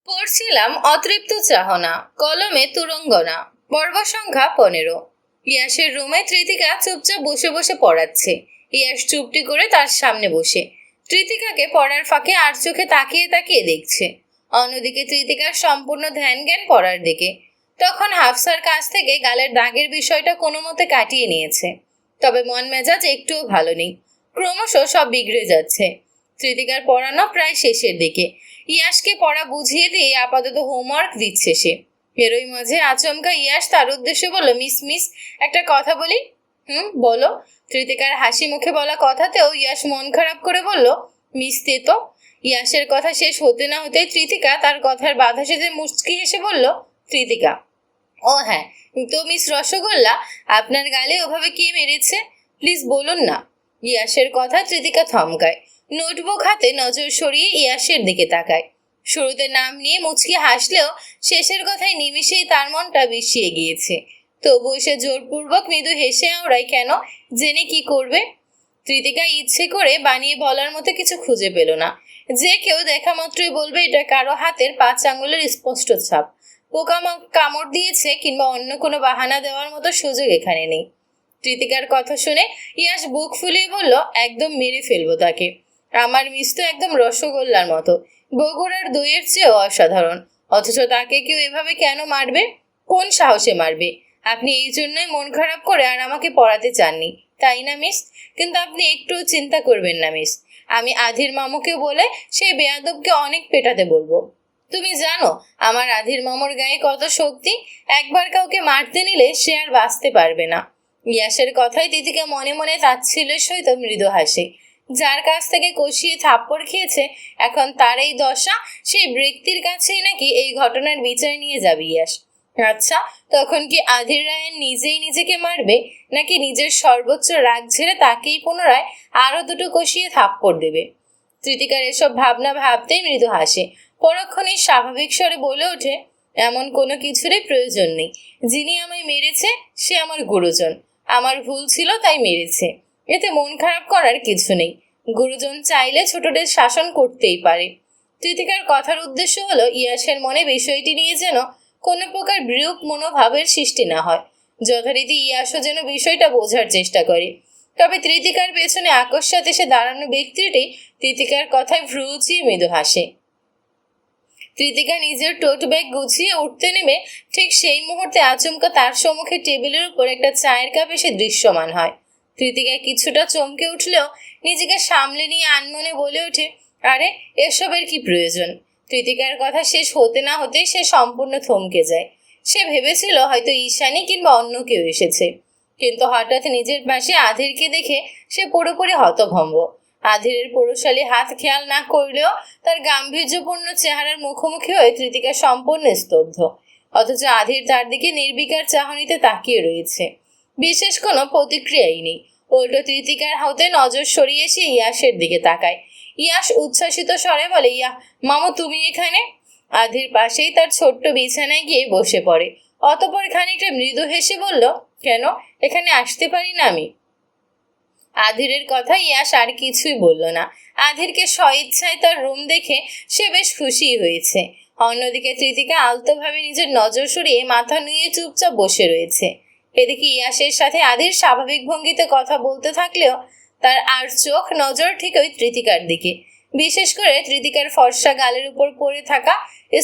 পড়ছিলাম অতৃপ্ত চাহনা, কলমে তুরঙ্গনা, পর্ব সংখ্যা 15। ইয়াসের রুমে তৃতিকা চুপচাপ বসে বসে পড়াচ্ছে। ইয়াস চুপটি করে তার সামনে বসে তৃতিকাকে পড়ার ফাঁকে আর চোখে তাকিয়ে তাকিয়ে দেখছে। অন্যদিকে তৃতিকার সম্পূর্ণ ধ্যান জ্ঞান পড়ার দিকে। তখন হাফসার কাছ থেকে গালের দাগের বিষয়টা কোনো মতে কাটিয়ে নিয়েছে, তবে মন মেজাজ একটুও ভালো নেই। ক্রমশ সব বিগড়ে যাচ্ছে। তৃতিকার পড়ানো প্রায় শেষের দিকে। ইয়াসকে পড়া বুঝিয়ে দিয়ে আপাতত হোমওয়ার্ক দিচ্ছে সে। এরই মাঝে আচমকা ইয়াস তার উদ্দেশ্যে বলল, মিস একটা কথা বলি। বলো। তৃতিকার হাসি মুখে বলা কথাতেও ইয়াস মন খারাপ করে বলল, মিস তে তো। ইয়াসের কথা শেষ হতে না হতেই তৃতিকা তার কথার বাধা সেজে মুচকি হেসে বলল, তৃতিকা, ও হ্যাঁ, তো মিস রসগোল্লা, আপনার গালে ওভাবে কে মেরেছে? প্লিজ বলুন না। ইয়াসের কথা তৃতিকা থমকায়। নোটবুক হাতে নজর সরিয়ে ইয়াসের দিকে তাকায়। শুরুতে নাম নিয়ে মুচকি হাসলেও শেষের কথায় নিমিষেই তার মনটা বিষিয়ে গিয়েছে। তবুও সে জোরপূর্বক মৃদু হেসে আওড়ায় কেন, জেনে কি করবে? তৃতিকা ইচ্ছে করে বানিয়ে বলার মতো কিছু খুঁজে পেল না। যে কেউ দেখা মাত্রই বলবে এটা কারো হাতের 5 আঙ্গুলের স্পষ্ট ছাপ। পোকা কামড় দিয়েছে কিংবা অন্য কোনো বাহানা দেওয়ার মতো সুযোগ এখানে নেই। তৃতিকার কথা শুনে ইয়াস বুক ফুলিয়ে বলল, একদম মেরে ফেলবো তাকে। আমার মিস তো একদম রসগোল্লার মতো, বগুড়ার দইয়ের চেয়েও অসাধারণ। অথচ তাকে কেউ এভাবে কেন মারবে? কোন সাহসে মারবে? আপনি এই জন্যই মন খারাপ করে আর আমাকে পড়াতে চাননি, তাই না মিস? কিন্তু আপনি একটু চিন্তা করবেন না মিস, আমি আধির মামুকে বলে সেই বেয়াদবকে অনেক পেটাতে বলবো। তুমি জানো আমার আধির মামুর গায়ে কত শক্তি, একবার কাউকে মারতে নিলে সে আর বাঁচতে পারবে না। ইয়াসের কথায় দিদিকে মনে মনে তাচ্ছিল্যের সহিত মৃদু হাসে। যার কাছ থেকে কষিয়ে থাপ্পড় খেয়েছে এখন তার এই দশা, সেই ব্যক্তির কাছেই নাকি এই ঘটনার বিচার নিয়ে যাবে ইয়াস। আচ্ছা, তখন কি আধির রায়ন নিজেই নিজেকে মারবে, নাকি নিজের সর্বোচ্চ রাগ ঝেড়ে তাকেই পুনরায় আরো দুটো কষিয়ে থাপ্পড় দেবে? তৃতিকার এসব ভাবনা ভাবতেই মৃদু হাসে। পরক্ষণেই স্বাভাবিক স্বরে বলে ওঠে, এমন কোনো কিছুরই প্রয়োজন নেই। যিনি আমায় মেরেছে সে আমার গুরুজন। আমার ভুল ছিল তাই মেরেছে, এতে মন খারাপ করার কিছু নেই। গুরুজন চাইলে ছোটদের শাসন করতেই পারে। তৃতিকার কথার উদ্দেশ্য হলো ইয়াসের মনে বিষয়টি নিয়ে যেন কোনো প্রকার বিরূপ মনোভাবের সৃষ্টি না হয়। যথারীতি ইয়াসও যেন বিষয়টা বোঝার চেষ্টা করে। তবে তৃতিকার পেছনে আকস্মাৎ এসে দাঁড়ানো ব্যক্তিটি তৃতিকার কথায় ভ্রু উঁচিয়ে মৃদু হাসে। তৃতিকা নিজের টোট ব্যাগ গুছিয়ে উঠতে নেমে ঠিক সেই মুহূর্তে আচমকা তার সম্মুখে টেবিলের উপর একটা চায়ের কাপ এসে দৃশ্যমান হয়। তৃতিকা কিছুটা চমকে উঠলেও নিজেকে সামলে নিয়ে আনমনে বলে ওঠে, আরে এসবের কি প্রয়োজন? তৃতিকার কথা শেষ হতে না হতেই সে সম্পূর্ণ থমকে যায়। সে ভেবেছিল হয়তো ঈশানী কিংবা অন্য কেউ এসেছে, কিন্তু হঠাৎ নিজের পাশে আধিরকে দেখে সে পুরোপুরি হতভম্ব। আধিরের পুরুষালী হাত খেয়াল না করলেও তার গাম্ভীর্যপূর্ণ চেহারার মুখোমুখি হয়ে তৃতিকা সম্পূর্ণ স্তব্ধ। অথচ আধির তার দিকে নির্বিকার চাহনিতে তাকিয়ে রয়েছে। বিশেষ কোনো প্রতিক্রিয়াই নেই। উল্টো তৃতিকার হাতে নজর সরিয়ে এসে ইয়াসের দিকে তাকায়। ইয়াস উচ্ছ্বাসিত স্বরে বলে, ইয়া মামু, তুমি এখানে? আধির পাশেই তার ছোট্ট বিছানায় গিয়ে বসে পড়ে। অতঃপর খানিকটা মৃদু হেসে বলল, কেন, এখানে আসতে পারি না আমি? আধিরের কথা ইয়াস আর কিছুই বলল না। আধিরকে স্বইচ্ছায় তার রুম দেখে সে বেশ খুশি হয়েছে। অন্যদিকে তৃতিকা আলতোভাবে নিজের নজর সরিয়ে মাথা নুয়ে চুপচাপ বসে রয়েছে। এদিকে ইয়াসের সাথে আধির স্বাভাবিক ভঙ্গিতে কথা বলতে থাকলেও তার আর চোখ নজর ঠিক ওই তৃতিকার দিকে। বিশেষ করে তৃতিকার ফর্সা গালের উপর পড়ে থাকা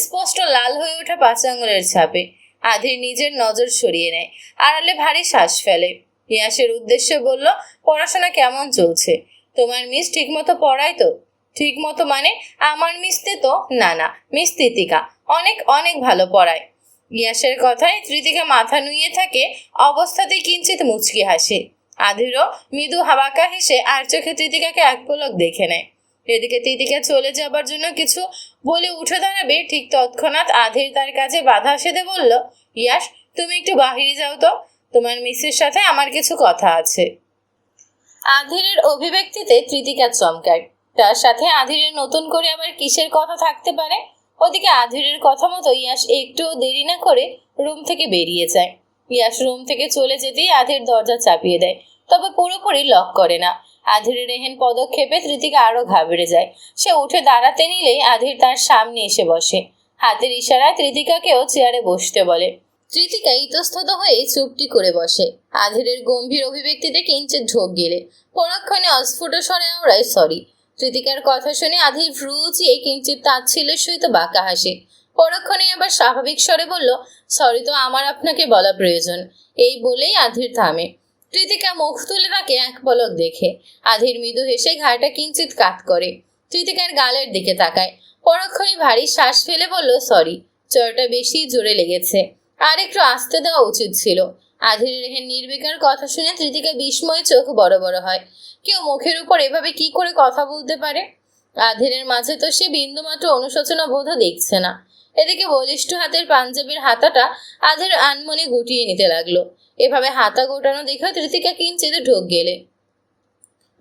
স্পষ্ট লাল হয়ে ওঠা 5 আঙুলের ছাপে। আধির নিজের নজর সরিয়ে নেয়, আড়ালে ভারী শ্বাস ফেলে। ইয়াসের উদ্দেশ্যে বলল, পড়াশোনা কেমন চলছে? তোমার মিস ঠিক মতো পড়ায় তো? ঠিক মতো মানে? আমার মিসতে তো না, মিস তৃতিকা অনেক অনেক ভালো পড়ায়। ইয়াসের কথায় তৃতিকা মাথা নুয়ে থাকে, অবস্থাতেই কিঞ্চিত মুচকি হাসে। আধিরও মৃদু হাবাকা হেসে আর চোখে তৃতিকাকে এক পলক দেখে নেয়। এদিকে তৃতিকা চলে যাবার জন্য কিছু বলে উঠে দাঁড়াবে, ঠিক তৎক্ষণাৎ আধির তার কাছে বাধা সেধে বলল, ইয়াস, তুমি একটু বাহিরে যাও তো, তোমার মিসের সাথে আমার কিছু কথা আছে। আধিরের অভিব্যক্তিতে তৃতিকা চমকায়। তার সাথে আধিরের নতুন করে আবার কিসের কথা থাকতে পারে? ওদিকে আধিরের কথা মতো ইয়াস একটুও দেরি না করে রুম থেকে বেরিয়ে যায়। ইয়াস রুম থেকে চলে যেতেই আধির দরজা চাপিয়ে দেয়, তবে পুরোপুরি লক করে না। আধিরের এহেন পদক্ষেপে তৃতিকা আরো ঘাবড়ে যায়। সে উঠে দাঁড়াতে নিলেই আধির তার সামনে এসে বসে। হাতের ইশারায় তৃতিকাকেও চেয়ারে বসতে বলে। তৃতিকা ইতস্তত হয়ে চুপটি করে বসে। আধিরের গম্ভীর অভিব্যক্তিতে কিঞ্চিত ঢোক গেলে পরক্ষণে অস্ফুট স্বরে আওড়ায় সরি। তৃতিকার কথা শুনে আধির ভ্রু উঁচিয়ে কিঞ্চিত তাচ্ছিল্যের সহিত বাঁকা হাসে। পরক্ষণে আবার স্বাভাবিক স্বরে বলল, সরি তো আমার আপনাকে বলা প্রয়োজন। এই বলেই আধির থামে। তৃতিকা মুখ তুলে তাকে এক পলক দেখে। আধির মৃদু হেসে ঘাড়টা কিঞ্চিত কাত করে। তৃতিকার গালের দিকে তাকায়। পরক্ষণে ভারী শ্বাস ফেলে বলল, সরি, চড়টা বেশি জোরে লেগেছে, আর একটু আস্তে দেওয়া উচিত ছিল। আধিরের এহেন নির্বিকার কথা শুনে তৃতিকা বিস্ময়ে চোখ বড় বড় হয়। কেউ মুখের উপর এভাবে কি করে কথা বলতে পারে? আধিরের মাঝে তো সে বিন্দুমাত্র অনুশোচনা বোধও দেখছে না। এদিকে বলিষ্ঠ হাতের পাঞ্জাবির হাতাটা আধির আনমনে গুটিয়ে নিতে লাগলো। এভাবে হাতা গোটানো দেখে তৃতিকা কিঞ্চিত ঢোক গেলে।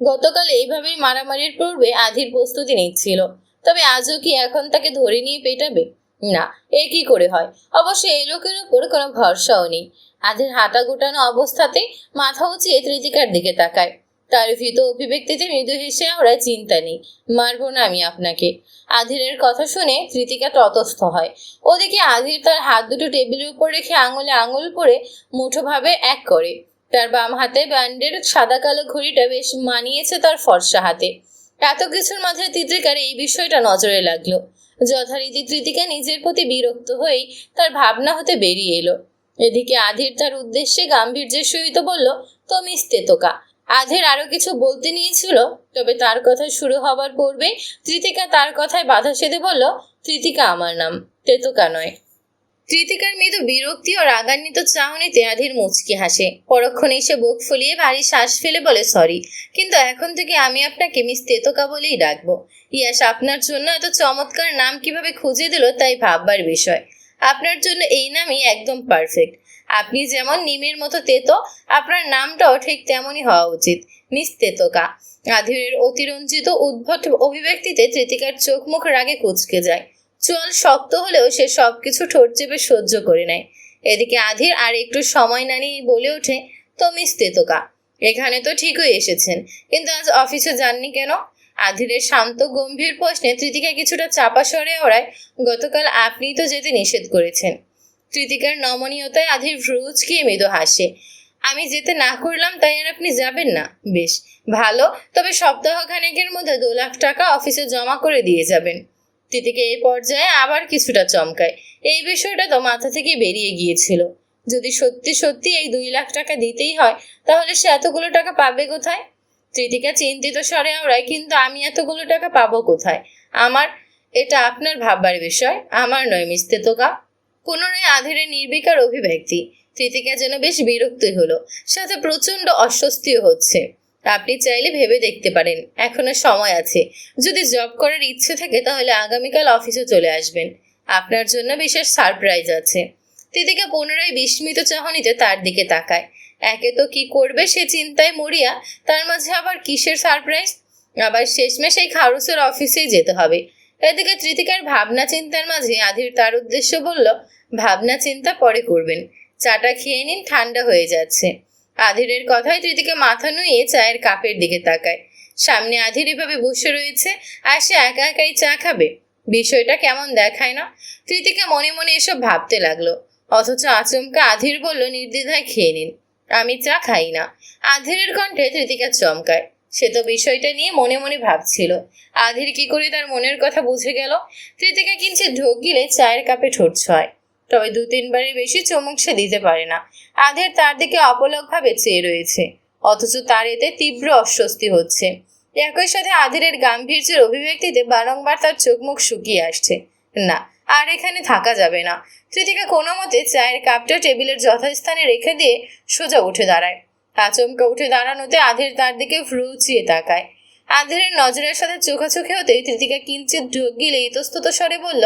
গতকাল এইভাবেই মারামারির পূর্বে আধির প্রস্তুতি নিচ্ছিল, তবে আজও কি এখন তাকে ধরে নিয়ে পেটাবে? না, এ কি করে হয়? অবশ্য এই লোকের উপর কোনো ভরসাও নেই। আধির হাতা গোটানো অবস্থাতে মাথা উঁচিয়ে তৃতিকার দিকে তাকায়। তার ভীত অভিব্যক্তিতে মৃদু হেসে ওরা, চিন্তা নেই, মারবো না আমি আপনাকে। আধিরের কথা শুনে তৃতিকা ততস্থ হয়। ওদিকে আধির তার হাত দুটো টেবিলের উপর রেখে আঙুলে আঙুল পরে মুঠোভাবে এক করে। তার বাম হাতে ব্যান্ডের সাদা কালো ঘড়িটা বেশ মানিয়েছে তার ফর্সা হাতে। এত কিছুর মাঝে তৃতিকার এই বিষয়টা নজরে লাগলো। যথারীতি তৃতিকা নিজের প্রতি বিরক্ত হয়েই তার ভাবনা হতে বেরিয়ে এলো। এদিকে আধির তার উদ্দেশ্যে গাম্ভীর্যের সহিত বলল, তো মিস তেতোকা। আধির আরো কিছু বলতে নিয়েছিল, তবে তার কথা শুরু হবার পূর্বে তৃতিকা তার কথায় বাধা সেধে বলল, তৃতিকা আমার নাম, তেতোকা নয়। তৃতিকার মৃদু বিরক্তি ও রাগান্বিত চাহনিতে আধির মুচকি হাসে। পরক্ষণে এসে বুক ফুলিয়ে ভারী শ্বাস ফেলে বলে, সরি, কিন্তু এখন থেকে আমি আপনাকে মিস তেতোকা বলেই ডাকবো। ইয়াস আপনার জন্য এত চমৎকার নাম কিভাবে খুঁজে দিল তাই ভাববার বিষয়। আপনার জন্য এই নামই একদম পারফেক্ট। আপনি যেমন নিমের মতো তেতো, আপনার নামটাও ঠিক তেমনই হওয়া উচিত, মিস তেতোকা। আধিরের অতিরঞ্জিত উদ্ভট অভিব্যক্তিতে তৃতিকার চোখ মুখ রাগে কুঁচকে যায়। চুয়াল শক্ত হলেও সে সবকিছু ঠোঁট চেপে সহ্য করে নেয়। এদিকে আধির আর একটু সময় না নিয়ে বলে ওঠে, তো মিস তেতোকা, এখানে তো ঠিকই এসেছেন, কিন্তু আজ অফিসে যাননি কেন? আধিরের শান্ত গম্ভীর প্রশ্নে তৃতিকা কিছুটা চাপা স্বরে ওড়ায়, গতকাল আপনিই তো যেতে নিষেধ করেছেন। তৃতিকার নমনীয়তায় আধির ভ্রু উচকিয়ে মৃদু হাসে। আমি যেতে না করলাম তাই আর আপনি যাবেন না? বেশ ভালো, তবে সপ্তাহখানেকের মধ্যে 2 লাখ টাকা অফিসে জমা করে দিয়ে যাবেন। তৃতিকা এই পর্যায়ে আবার কিছুটা চমকায়। এই বিষয়টা তো মাথা থেকে বেরিয়ে গিয়েছিল। যদি সত্যি সত্যি এই 2 লাখ টাকা দিতেই হয়, তাহলে সে এতগুলো টাকা পাবে কোথায়? তৃতিকা চিন্তিত স্বরে আওড়ায়, কিন্তু আমি এতগুলো টাকা পাবো কোথায়? আমার এটা আপনার ভাববার বিষয়, আমার নয় মিস তেতোকা। পুনরায় আধিরের নির্বিকার অভিব্যক্তি। তৃতিকা যেন বেশ বিরক্তই হলো, সাথে প্রচন্ড অস্বস্তিও হচ্ছে। আপনি চাইলে ভেবে দেখতে পারেন, এখনো সময় আছে। যদি জব করার ইচ্ছে থাকে তাহলে আগামীকাল অফিসে চলে আসবেন, আপনার জন্য বিশেষ সারপ্রাইজ আছে। তৃতিকা পুনরায় বিস্মিত চাহনিতে তার দিকে তাকায়। একে তো কি করবে সে চিন্তায় মরিয়া, তার মাঝে আবার কিসের সারপ্রাইজ? আবার শেষমেশ এই খারুসের অফিসেই যেতে হবে। এদিকে তৃতিকার ভাবনা চিন্তার মাঝে আধির তার উদ্দেশ্য বলল, ভাবনা চিন্তা পরে করবেন, চাটা খেয়ে নিন, ঠান্ডা হয়ে যাচ্ছে। আধিরের কথায় তৃতিকা মাথা নুয়ে চায়ের কাপের দিকে তাকায়। সামনে আধির এভাবে বসে রয়েছে, আর সে একা একাই চা খাবে। বিষয়টা কেমন দেখায় না? তৃতিকা মনে মনে এসব ভাবতে লাগলো। অথচ আচমকা আধির বলল, নির্দ্বিধায় খেয়ে নিন, আমি চা খাই না। আধিরের কণ্ঠে তৃতিকা চমকায়। সে তো বিষয়টা নিয়ে মনে মনে ভাবছিল, আধির কি করে তার মনের কথা বুঝে গেল। তৃতিকা কিঞ্চিত ঢোক গিলে চায়ের কাপে ঠোঁট ছোঁয়, তবে 2-3বারের বেশি চমক সে দিতে পারে না। আধির তার দিকে অপলকভাবে চেয়ে রয়েছে, অথচ তার এতে তীব্র অস্বস্তি হচ্ছে। একই সাথে আধিরের গাম্ভীর্যের অভিব্যক্তিতে বারংবার তার চোখ মুখ শুকিয়ে আসছে। না, আর এখানে থাকা যাবে না। তৃতিকা কোনো মতে চায়ের কাপটা টেবিলের যথাস্থানে রেখে দিয়ে সোজা উঠে দাঁড়ায়। আচমকা উঠে দাঁড়ানোতে আধির তার দিকে ভ্রু উঁচিয়ে তাকায়। আধিরের নজরের সাথে চোখাচোখি হতেই তৃতিকা কিঞ্চিত ঢোক গিলে ইতস্তত স্বরে বলল,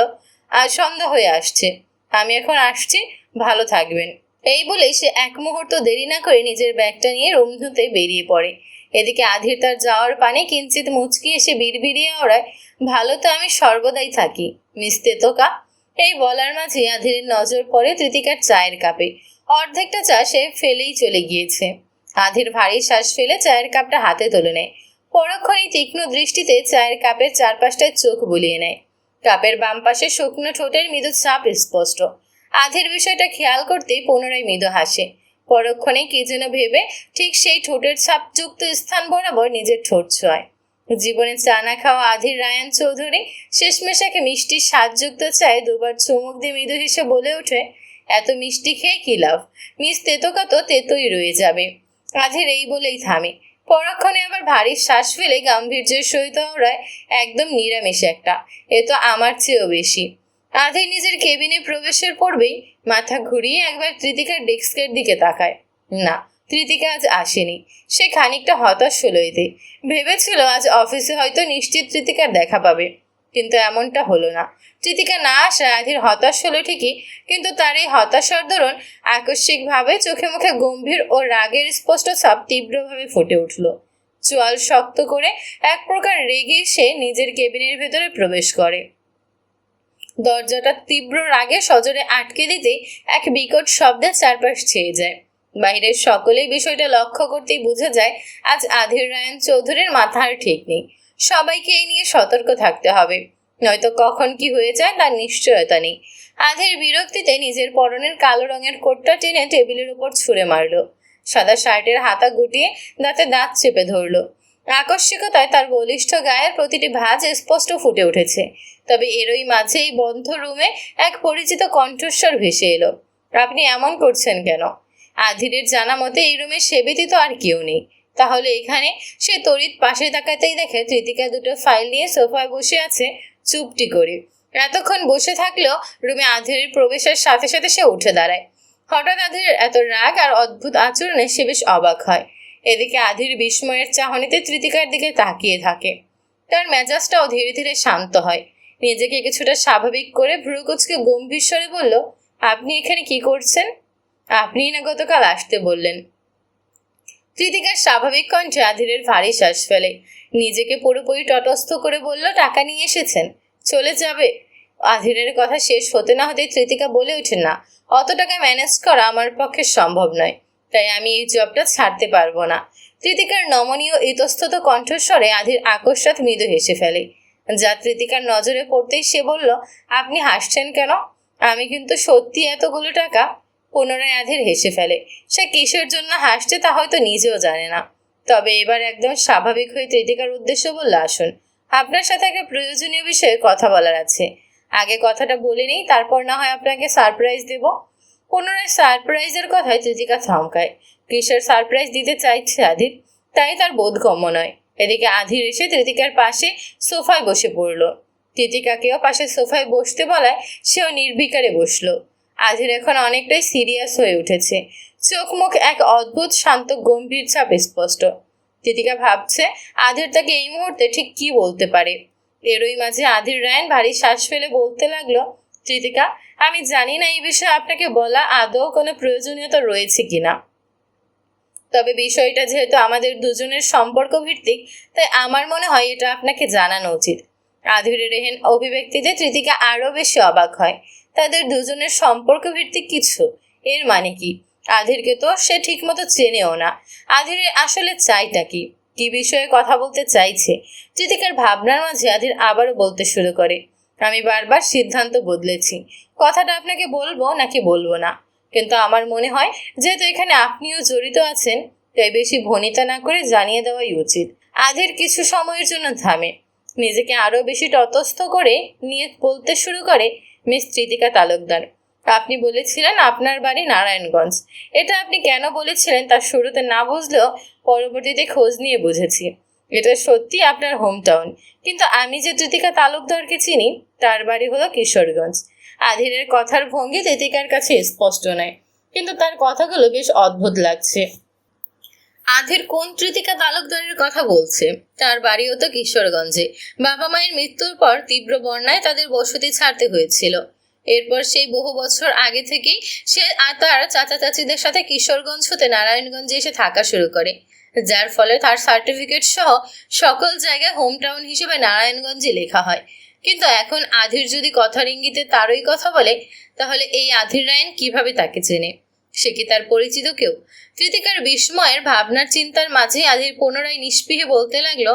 আজ সন্ধ্যা হয়ে আসছে, আমি এখন আসছি, ভালো থাকবেন। এই বলেই সে এক মুহূর্ত দেরি না করে নিজের ব্যাগটা নিয়ে রুম ধুতে বেরিয়ে পড়ে। এদিকে আধির তার যাওয়ার পানে কিঞ্চিত মুচকি এসে বিড়বিড়িয়ে ওড়ায়, ভালো তো আমি সর্বদাই থাকি, মিস তেতোকা। এই বলার মাঝে আধিরের নজর পড়ে তৃতিকার চায়ের কাপে। অর্ধেকটা চা সে ফেলেই চলে গিয়েছে। আধির ভারী শ্বাস ফেলে চায়ের কাপটা হাতে তুলে নেয়। পরক্ষণেই তীক্ষ্ণ দৃষ্টিতে চায়ের কাপের চারপাশটায় চোখ বুলিয়ে নেয়। কাপের বাম পাশে শুকনো ঠোঁটের মৃদু চাপ স্পষ্ট। আধির বিষয়টা খেয়াল করতেই পুনরায় মৃদু হাসে। পরক্ষণে কি যেন ভেবে ঠিক সেই ঠোঁটের ছাপযুক্ত স্থান বরাবর নিজের ঠোঁট ছোঁয়। জীবনে চা না খাওয়া আধির রায়ান চৌধুরী শেষমেশ এক মিষ্টি স্বাদযুক্ত চায়ে দুবার চুমুক দিয়ে মৃদু হেসে বলে ওঠে, এত মিষ্টি খেয়ে কি লাভ, মিস তেতোকা তো তেতোই রয়ে যাবে। আধির এই বলেই থামে। পরক্ষণে আবার ভারী শ্বাস ফেলে গাম্ভীর্যের সহিত ওরায়, একদম নিরামিষ একটা, এ তো আমার চেয়েও বেশি। আধির নিজের কেবিনে প্রবেশের পূর্বেই মাথা ঘুরিয়ে একবার তৃতিকার ডেস্কের দিকে তাকায়। না, তৃতিকা আজ আসেনি। সে খানিকটা হতাশ হলো এতে। ভেবেছিল আজ অফিসে হয়তো নিশ্চিত তৃতিকার দেখা পাবে, কিন্তু এমনটা হলো না। তৃতিকা না আসায় আধির হতাশ হলো ঠিকই, কিন্তু তার এই হতাশার দরুন আকস্মিকভাবে চোখে মুখে গম্ভীর ও রাগের স্পষ্ট ছাপ তীব্রভাবে ফুটে উঠল। চোয়াল শক্ত করে এক প্রকার রেগে সে নিজের কেবিনের ভেতরে প্রবেশ করে। দরজাটা তীব্র রাগে সজোরে আটকে দিতে এক বিকট শব্দে চারপাশ ছেয়ে যায়। বাইরের সকলেই বিষয়টা লক্ষ্য করতেই বোঝা যায় আজ আধির রায়ান চৌধুরীর মাথার ঠিক নেই। সবাইকে এই নিয়ে সতর্ক থাকতে হবে, নয়তো কখন কি হয়ে যায় তার নিশ্চয়তা নেই। আধির বিরক্তিতে নিজের পরনের কালো রঙের কোটটা টেনে টেবিলের উপর ছুঁড়ে মারল। সাদা শার্টের হাতা গুটিয়ে দাঁতে দাঁত চেপে ধরল। আকস্মিকতায় তার বলিষ্ঠ গায়ের প্রতিটি ভাঁজ স্পষ্ট ফুটে উঠেছে। তবে এরই মাঝে এই বন্ধ রুমে এক পরিচিত কণ্ঠস্বর ভেসে এলো, আপনি এমন করছেন কেন? আধিরের জানা মতে এই রুমে সে ব্যতীত আর কেউ নেই। তাহলে এখানে? সে তড়িৎ পাশে তাকাতেই দেখে তৃতিকা দুটো ফাইল নিয়ে সোফায় বসে আছে চুপটি করে। এতক্ষণ বসে থাকলেও রুমে আধিরের প্রবেশের সাথে সাথে সে উঠে দাঁড়ায়। হঠাৎ আধির এত রাগ আর অদ্ভুত আচরণে সে বেশ অবাক হয়। এদিকে আধির বিস্ময়ের চাহনিতে তৃতিকার দিকে তাকিয়ে থাকে। তার মেজাজটাও ধীরে ধীরে শান্ত হয়। নিজেকে কিছুটা স্বাভাবিক করে ভ্রুকুচকে গম্ভীর স্বরে বলল, আপনি এখানে কি করছেন? আপনিই না গতকাল আসতে বললেন। তৃতিকার স্বাভাবিক কণ্ঠে আধিরের ভারী শ্বাস ফেলে। নিজেকে পুরোপুরি তটস্থ করে বলল, টাকা নিয়ে এসেছেন, চলে যাবে? আধিরের কথা শেষ হতে না হতেই তৃতিকা বলে ওঠে, না, অত টাকা ম্যানেজ করা আমার পক্ষে সম্ভব নয়, তাই আমি এই জবটা ছাড়তে পারবো না। তৃতিকার নমনীয় ইতস্তত কণ্ঠস্বরে আধির আকস্মাৎ মৃদু হেসে ফেলে। যা তৃতিকার নজরে পড়তেই সে বলল, আপনি হাসছেন কেন? আমি কিন্তু সত্যি এতগুলো টাকা। পুনরায় আধির হেসে ফেলে। সে কিসের জন্য হাসছে তা হয়তো নিজেও জানে না। তবে এবার একদম স্বাভাবিক হয়ে তৃতিকার উদ্দেশ্য বলল, আসুন, আপনার সাথে একটা প্রয়োজনীয় বিষয়ে কথা বলার আছে। আগে কথাটা বলে নেই, তারপর না হয় আপনাকে সারপ্রাইজ দেব। পুনরায় সারপ্রাইজের কথায় তৃতিকা থমকায়। কিসের সারপ্রাইজ দিতে চাইছে আধির, তাই তার বোধগম্য নয়। এদিকে আধির এসে তৃতিকার পাশে সোফায় বসে পড়ল। তৃতিকাকেও পাশে সোফায় বসতে বলায় সেও নির্বিকারে বসলো। আধির এখন অনেকটাই সিরিয়াস হয়ে উঠেছে। চোখ মুখ এক অদ্ভুত শান্ত গম্ভীর ছাপ স্পষ্ট। তৃতিকা ভাবছে আধির তাকে এই মুহূর্তে ঠিক কি বলতে পারে। এরই মাঝে আধির রায়ান ভারী শ্বাস ফেলে বলতে লাগলো, তৃতিকা, আমি জানি না এই বিষয়ে আপনাকে বলা আদৌ কোনো প্রয়োজনীয়তা রয়েছে কিনা, তবে বিষয়টা যেহেতু আমাদের দুজনের সম্পর্ক ভিত্তিক, তাই আমার মনে হয় এটা আপনাকে জানানো উচিত। আধিরের এহেন অভিব্যক্তিতে তৃতিকা আরও বেশি অবাক হয়। তাদের দুজনের সম্পর্ক ভিত্তিক কিছু, এর মানে কি? আধিরকে তো সে ঠিক মতো চেনেও না। আধিরের আসলে চাইটা কি, কি বিষয়ে কথা বলতে চাইছে? তৃতিকার ভাবনার মাঝে আধির আবারও বলতে শুরু করে, আমি বারবার সিদ্ধান্ত বদলেছি, কথাটা আপনাকে বলবো নাকি বলবো না, কিন্তু আমার মনে হয় যেহেতু এখানে আপনিও জড়িত আছেন, তাই বেশি ভনিতা না করে জানিয়ে দেওয়াই উচিত। আধির কিছু সময়ের জন্য থামে, নিজেকে আরও বেশি তটস্থ করে নিয়ে বলতে শুরু করে, মিস তৃতিকা তালুকদার, আপনি বলেছিলেন আপনার বাড়ি নারায়ণগঞ্জ। এটা আপনি কেন বলেছিলেন তা শুরুতে না বুঝলেও পরবর্তীতে খোঁজ নিয়ে বুঝেছি। এটা সত্যি আপনার হোম টাউন, কিন্তু আমি যে তৃতিকা তালুকদারকে চিনি তার বাড়ি হলো কিশোরগঞ্জ। আধিরের কথার ভঙ্গি তৃতিকার কাছে স্পষ্ট নয়, কিন্তু তার কথাগুলো বেশ অদ্ভুত লাগছে। আধির কোন তৃতিকা তালুকদারের কথা বলছে? তার বাড়িও তো কিশোরগঞ্জে। বাবা মায়ের মৃত্যুর পর তীব্র বন্যায় তাদের বসতি ছাড়তে হয়েছিল। এরপর সেই বহু বছর আগে থেকেই সে তার চাচা চাচিদের সাথে কিশোরগঞ্জ হতে নারায়ণগঞ্জে এসে থাকা শুরু করে, যার ফলে তার সার্টিফিকেট সহ সকল জায়গায় হোম টাউন হিসেবে নারায়ণগঞ্জে লেখা হয়। কিন্তু এখন আধির যদি কথার ইঙ্গিতে তারই কথা বলে, তাহলে এই আধির রায়ান কিভাবে তাকে চেনে? সে কি তার পরিচিত কেউ? তৃতিকার বিস্ময়ের ভাবনার চিন্তার মাঝে আধির পুনরায় নিষ্পিহে বলতে লাগলো,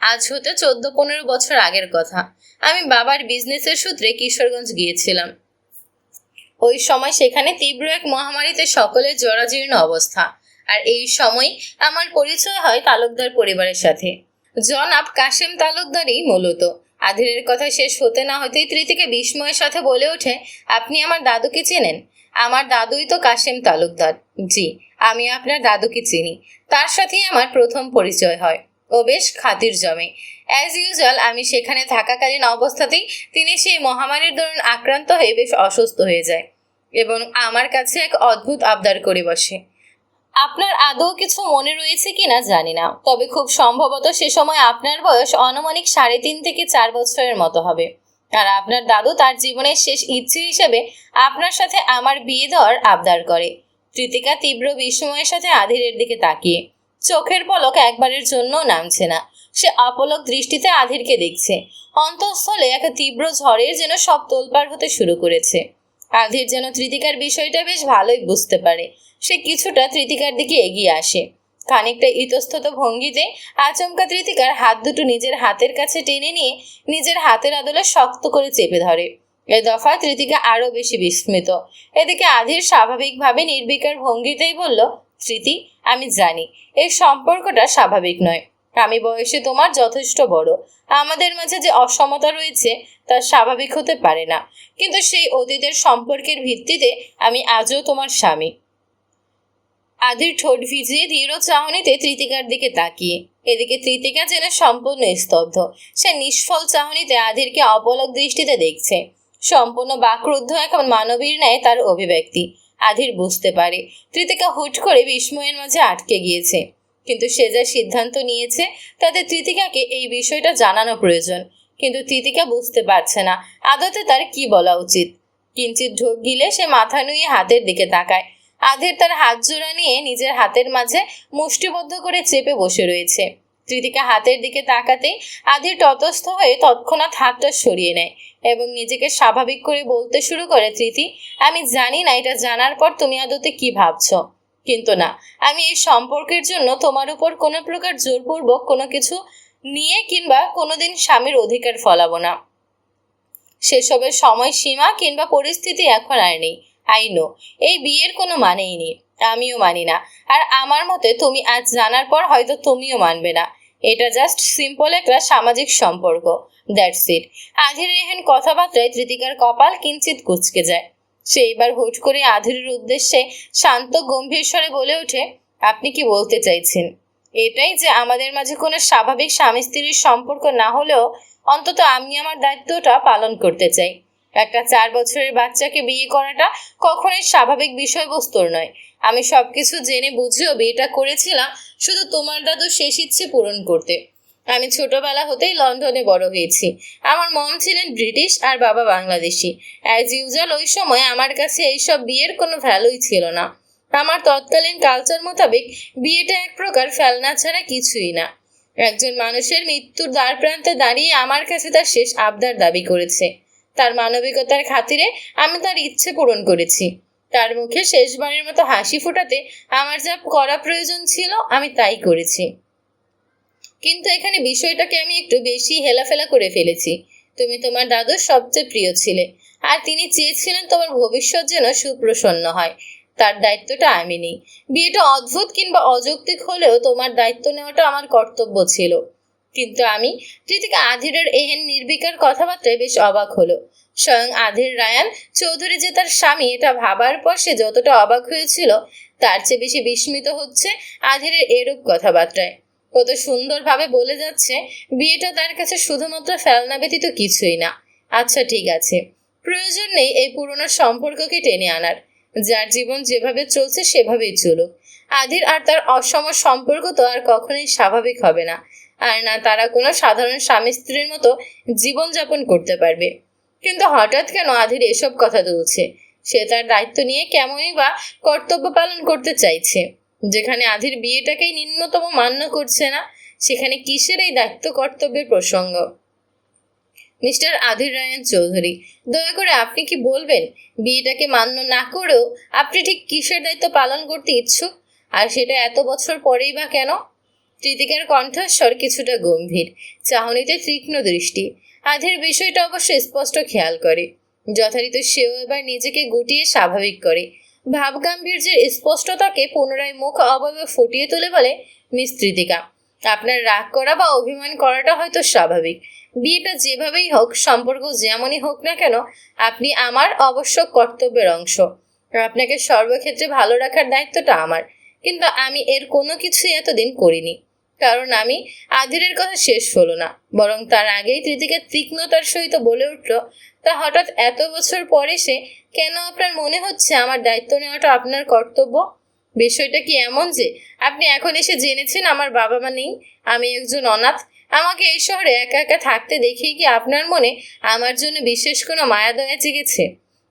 আজ হতে 14-15 বছর আগের কথা। আমি বাবার বিজনেসের সূত্রে কিশোরগঞ্জ গিয়েছিলাম। ওই সময় সেখানে তীব্র এক মহামারীতে সকলের জরাজীর্ণ অবস্থা। আর এই সময় আমার পরিচয় হয় তালুকদার পরিবারের সাথে। জনাব কাশেম তালুকদারই মূলত। আধিরের কথা শেষ হতে না হতেই তৃতীকে বিস্ময়ের সাথে বলে ওঠে, আপনি আমার দাদুকে চেনেন? আমার দাদুই তো কাশেম তালুকদার। জি, আমি আপনার দাদুকে চিনি। তার সাথেই আমার প্রথম পরিচয় হয়। ও বেশ খাতির জমে। অ্যাজ ইউজুয়াল আমি সেখানে থাকাকালীন অবস্থাতেই তিনি সেই মহামারীর দরুন আক্রান্ত হয়ে বেশ অসুস্থ হয়ে যায় এবং আমার কাছে এক অদ্ভুত আবদার করে বসে। আপনার আদৌ কিছু মনে রয়েছে কিনা জানি না, তবে খুব সম্ভবত সে সময় আপনার বয়স আনুমানিক 3.5 থেকে 4 বছরের মতো হবে। আর আপনার দাদু তার জীবনের শেষ ইচ্ছে হিসেবে আপনার সাথে আমার বিয়ে দেওয়ার আবদার করে। কৃতিকা তীব্র বিস্ময়ের সাথে আধিরের দিকে তাকিয়ে, চোখের পলক একবারের জন্য নামছে না। সে অপলক দৃষ্টিতে আধিরকে দেখছে। অন্তঃস্থলে এক তীব্র ঝড়ের যেন সব তোলপাড় হতে শুরু করেছে। আধির যেন তৃতিকার বিষয়টা বেশ ভালোই বুঝতে পারে। সে কিছুটা তৃতিকার দিকে এগিয়ে আসে। খানিকটা ইতস্তত ভঙ্গিতে আচমকা তৃতিকার হাত দুটো নিজের হাতের কাছে টেনে নিয়ে নিজের হাতের আদলে শক্ত করে চেপে ধরে। এ দফা তৃতিকা আরো বেশি বিস্মিত। এদিকে আধির স্বাভাবিকভাবে নির্বিকার ভঙ্গিতেই বলল, তৃতি, আমি জানি এই সম্পর্কটা স্বাভাবিক নয়। আমি বয়সে তোমার যথেষ্ট বড়। আমাদের মাঝে যে অসমতা রয়েছে তা স্বাভাবিক হতে পারে না, কিন্তু সেই অতীতের সম্পর্কের ভিত্তিতে আমি আজও তোমার স্বামী। আধির ঠোঁট ভিজিয়ে দৃঢ় চাহনিতে তৃতিকার দিকে তাকিয়ে। এদিকে তৃতিকা যেন সম্পূর্ণ স্তব্ধ। সে নিষ্ফল চাহনিতে আধিরকে অপলক দৃষ্টিতে দেখছে। সম্পূর্ণ বাকরুদ্ধ এক মানবীর ন্যায় তার অভিব্যক্তি। আধির বুঝতে পারে তৃতিকা হুট করে বিস্ময়ের মাঝে আটকে গিয়েছে, কিন্তু সে যা সিদ্ধান্ত নিয়েছে তাতে তৃতিকাকে এই বিষয়টা জানানো প্রয়োজন। কিন্তু তৃতিকা বুঝতে পারছে না আদতে তার কি বলা উচিত। কিঞ্চিত ঢোক গিলে সে মাথা নুয়ে হাতের দিকে তাকায়। আধির তার হাত জোড়া নিয়ে নিজের হাতের মাঝে মুষ্টিবদ্ধ করে চেপে বসে রয়েছে। তৃতিকা হাতের দিকে তাকাতেই আধির তটস্থ হয়ে তৎক্ষণাৎ হাতটা সরিয়ে নেয় এবং নিজেকে স্বাভাবিক করে বলতে শুরু করে, তৃতি, আমি জানি না এটা জানার পর তুমি আদতে কি ভাবছো, কিন্তু না, আমি এই সম্পর্কের জন্য তোমার উপর কোনো প্রকার জোরপূর্বক কোনো কিছু নিয়ে কিংবা কোনোদিন স্বামীর অধিকার ফলাবো না। সেসবের সময়সীমা কিংবা পরিস্থিতি এখন আর নেই। আই নো এই বিয়ের কোনো মানেই নেই। আমিও মানি না। আর আমার মতে তুমি আজ জানার পর হয়তো তুমিও মানবে না। এটা জাস্ট সিম্পল একটা সামাজিক সম্পর্ক, দ্যাটস ইট। আধির রেহেন কথাবার্তায় তৃতিকার কপাল কিঞ্চিত কুঁচকে যায়। সে এবার হুট করে আধিরের উদ্দেশ্যে শান্ত গম্ভীর স্বরে বলে ওঠে, আপনি কি বলতে চাইছেন? এটাই যে আমাদের মাঝে কোনো স্বাভাবিক স্বামী স্ত্রীর সম্পর্ক না হলেও অন্তত আমি আমার দায়িত্বটা পালন করতে চাই। একটা 4 বছরের বাচ্চাকে বিয়ে করাটা কখনোই স্বাভাবিক বিষয়বস্তুর নয়। আমি সবকিছু জেনে বুঝেও বিয়েটা করেছিলাম শুধু তোমার দাদু শেষ ইচ্ছে পূরণ করতে। আমি ছোটবেলা হতেই লন্ডনে বড় হয়েছি। আমার মম ছিলেন ব্রিটিশ আর বাবা বাংলাদেশি। অ্যাজ ইউজুয়াল ওই সময় আমার কাছে এইসব বিয়ের কোনো ভ্যালুই ছিল না। আমার তৎকালীন কালচার মোতাবেক বিয়েটা এক প্রকার ফেলনা ছাড়া কিছুই না। একজন মানুষের মৃত্যুর দ্বার প্রান্তে দাঁড়িয়ে আমার কাছে তার শেষ আবদার দাবি করেছে। তার মানবিকতার খাতিরে আমি তার ইচ্ছে পূরণ করেছি। তার মুখে শেষবারের মতো হাসি ফোটাতে আমার যা করা প্রয়োজন ছিল আমি তাই করেছি। কিন্তু এখানে বিষয়টাকে আমি একটু বেশি হেলাফেলা করে ফেলেছি। তুমি তোমার দাদুর সবচেয়ে প্রিয় ছিলে, আর তিনি চেয়েছিলেন তোমার ভবিষ্যৎ যেন সুপ্রসন্ন হয়। তার দায়িত্বটা আমি নিই। বিয়েটা অদ্ভুত কিংবা অযৌক্তিক হলেও তোমার দায়িত্ব নেওয়াটা আমার কর্তব্য ছিল। কিন্তু আমি কৃতিকা আধিরের এহেন নির্বিকার কথাবার্তায় বেশ অবাক হলো। স্বয়ং আধির রায়ান চৌধুরী যে তার স্বামী এটা ভাবার পর সে যতটা অবাক হয়েছিল তার চেয়ে বেশি বিস্মিত হচ্ছে আধিরের এরূপ কথাবার্তায়। কত সুন্দরভাবে বলে যাচ্ছে বিয়েটা তার কাছে শুধুমাত্র ফেলনা ব্যতীত কিছুই না। আচ্ছা ঠিক আছে, প্রয়োজন নেই এই পুরনো সম্পর্ককে টেনে আনার। যার জীবন যেভাবে চলছে সেভাবেই চলুক। আধির আর তার অসম সম্পর্ক তো আর কখনোই স্বাভাবিক হবে না, আর না তারা কোনো সাধারণ স্বামী স্ত্রীর মতো জীবনযাপন করতে পারবে। কিন্তু হঠাৎ কেন আধির এসব কথা তুলছে? সে তার দায়িত্ব নিয়ে কেমনই বা কর্তব্য পালন করতে চাইছে। যেখানে আধির বিয়েটাকেই নিম্নতম মান্য করছে না, সেখানে কিসের এই দায়িত্ব কর্তব্যের প্রসঙ্গ? মিস্টার আধির রায়ান চৌধুরী, দয়া করে আপনি কি বলবেন বিয়েটাকে মান্য না করেও আপনি ঠিক কিসের দায়িত্ব পালন করতে ইচ্ছুক, আর সেটা এত বছর পরেই বা কেন? কৃতিকার কণ্ঠস্বর কিছুটা গম্ভীর, চাহনিতে তীক্ষ্ণ দৃষ্টি। আধির বিষয়টা অবশ্য স্পষ্ট খেয়াল করে। যথারীতি সেও এবার নিজেকে গুটিয়ে স্বাভাবিক করে। ভাবগাম্ভীর্যের স্পষ্টতাকে পুনরায় মুখ অবয়বে ফুটিয়ে তুলে বলে, মিস কৃতিকা, আপনার রাগ করা বা অভিমান করাটা হয়তো স্বাভাবিক। বিয়েটা যেভাবেই হোক, সম্পর্ক যেমনই হোক না কেন, আপনি আমার অবশ্য কর্তব্যের অংশ। আপনাকে সর্বক্ষেত্রে ভালো রাখার দায়িত্বটা আমার। কিন্তু আমি এর কোনো কিছুই এতদিন করিনি। কারণ আমি আধিরের কথা শেষ হলো না, বরং তার আগেই কৃতিকা তীক্ষ্ণতার সহিত বলে উঠল, তা হঠাৎ এত বছর পরে সে কেন আপনার মনে হচ্ছে আমার দায়িত্ব নেওয়াটা আপনার কর্তব্য? বিষয়টা কি এমন যে আপনি এখন এসে জেনেছেন আমার বাবা মা নেই, আমি একজন অনাথ? আমাকে এই শহরে একা একা থাকতে দেখেই কি আপনার মনে আমার জন্য বিশেষ কোনো মায়া দয়া জেগেছে?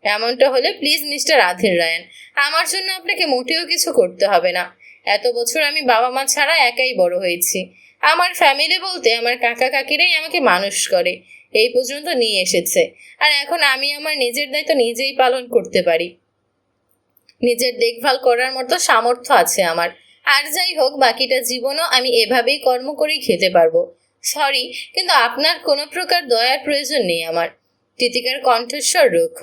এমনটা হলে প্লিজ মিস্টার আধির রায়ান, আমার জন্য আপনাকে মোটেও কিছু করতে হবে না। এত বছর আমি বাবা মা ছাড়া একাই বড় হয়েছি। আমার ফ্যামিলি বলতে আমার কাকা কাকিরাই আমাকে মানুষ করে, এই পর্যন্ত নিয়ে এসেছে। আর এখন আমি আমার নিজের দায়িত্ব নিজেই পালন করতে পারি। নিজের দেখভাল করার মতো সামর্থ্য আছে আমার। আর যাই হোক, বাকিটা জীবনও আমি এভাবেই কর্ম করেই খেতে পারবো। সরি, কিন্তু আপনার কোনো প্রকার দয়ার প্রয়োজন নেই আমার। কৃতিকার কণ্ঠস্বর রুক্ষ।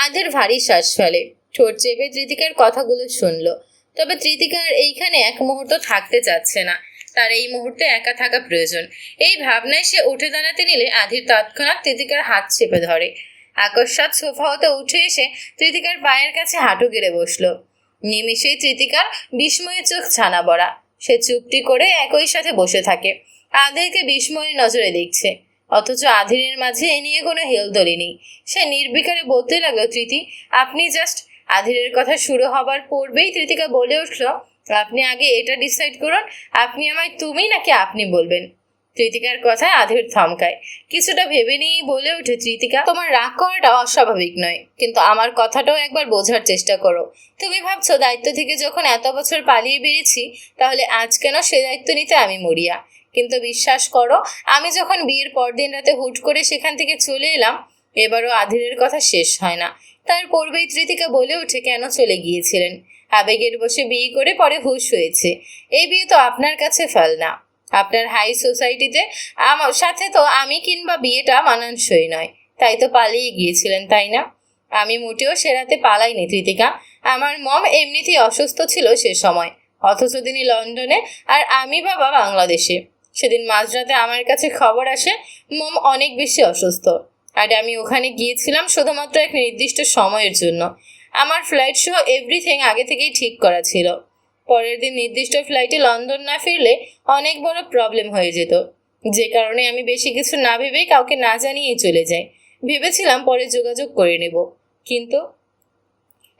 আধের ভারী শ্বাস ফেলে, ঠোঁট চেপে কৃতিকার কথাগুলো শুনল। তবে কৃতিকার এইখানে এক মুহূর্ত থাকতে চাচ্ছে না। তার এই মুহূর্তে একা থাকা প্রয়োজন। এই ভাবনায় সে উঠে দাঁড়াতে নিলে আধির তৎক্ষণাৎ কৃতিকার হাত চেপে ধরে। আকস্মাৎ সোফা হতে উঠে এসে কৃতিকার পায়ের কাছে হাঁটু গেড়ে বসলো। নিমিষেই কৃতিকার বিস্ময়ে চোখ ছানা বড়া। সে চুপটি করে একই সাথে বসে থাকে, আধিরকে বিস্ময়ের নজরে দেখছে। অথচ আধিরের মাঝে এ নিয়ে কোনো হেলদোলি নেই। সে নির্বিকারে বলতে লাগলো, তৃতি, আপনি জাস্ট। আধিরের কথা শুরু হবার পূর্বেই কৃতিকা বলে উঠল, আপনি আগে এটা ডিসাইড করুন, আপনি আমায় তুমি নাকি আপনি বলবেন। কৃতিকার কথায় আধির থমকায়। কিছুটা ভেবে নিয়েই বলে ওঠে, কৃতিকা, তোমার রাগ করাটা অস্বাভাবিক নয়, কিন্তু আমার কথাটাও একবার বোঝার চেষ্টা করো। তুমি ভাবছো দায়িত্ব থেকে যখন এত বছর পালিয়ে বেরিয়েছি, তাহলে আজ কেন সে দায়িত্ব নিতে আমি মরিয়া? কিন্তু বিশ্বাস করো, আমি যখন বিয়ের পরদিন রাতে হুট করে সেখান থেকে চলে এলাম, এবারও আধিরের কথা শেষ হয় না। তার পূর্বেই কৃতিকা বলে ওঠে, কেন চলে গিয়েছিলেন? আবেগের বসে বিয়ে করে পরে হুঁশ হয়েছে। এই বিয়ে তো আপনার কাছে ফেল না। আপনার হাই সোসাইটিতে আমার সাথে তো আমি কিংবা বিয়েটা মানানসই নয়, তাই তো পালিয়ে গিয়েছিলেন, তাই না? আমি মোটেও সে রাতে পালাইনি কৃতিকা। আমার মম এমনিতেই অসুস্থ ছিল সে সময়, অথচ তিনি লন্ডনে আর আমি বাবা বাংলাদেশে। সেদিন মাঝরাতে আমার কাছে খবর আসে মম অনেক বেশি অসুস্থ, আর আমি ওখানে গিয়েছিলাম শুধুমাত্র এক নির্দিষ্ট সময়ের জন্য। আমার ফ্লাইট সহ এভরিথিং আগে থেকেই ঠিক করা ছিল। পরের দিন নির্দিষ্ট ফ্লাইটে লন্ডন না ফিরলে অনেক বড় প্রবলেম হয়ে যেত, যে কারণে আমি বেশি কিছু না ভেবেই কাউকে না জানিয়েই চলে যাই। ভেবেছিলাম পরে যোগাযোগ করে নেব, কিন্তু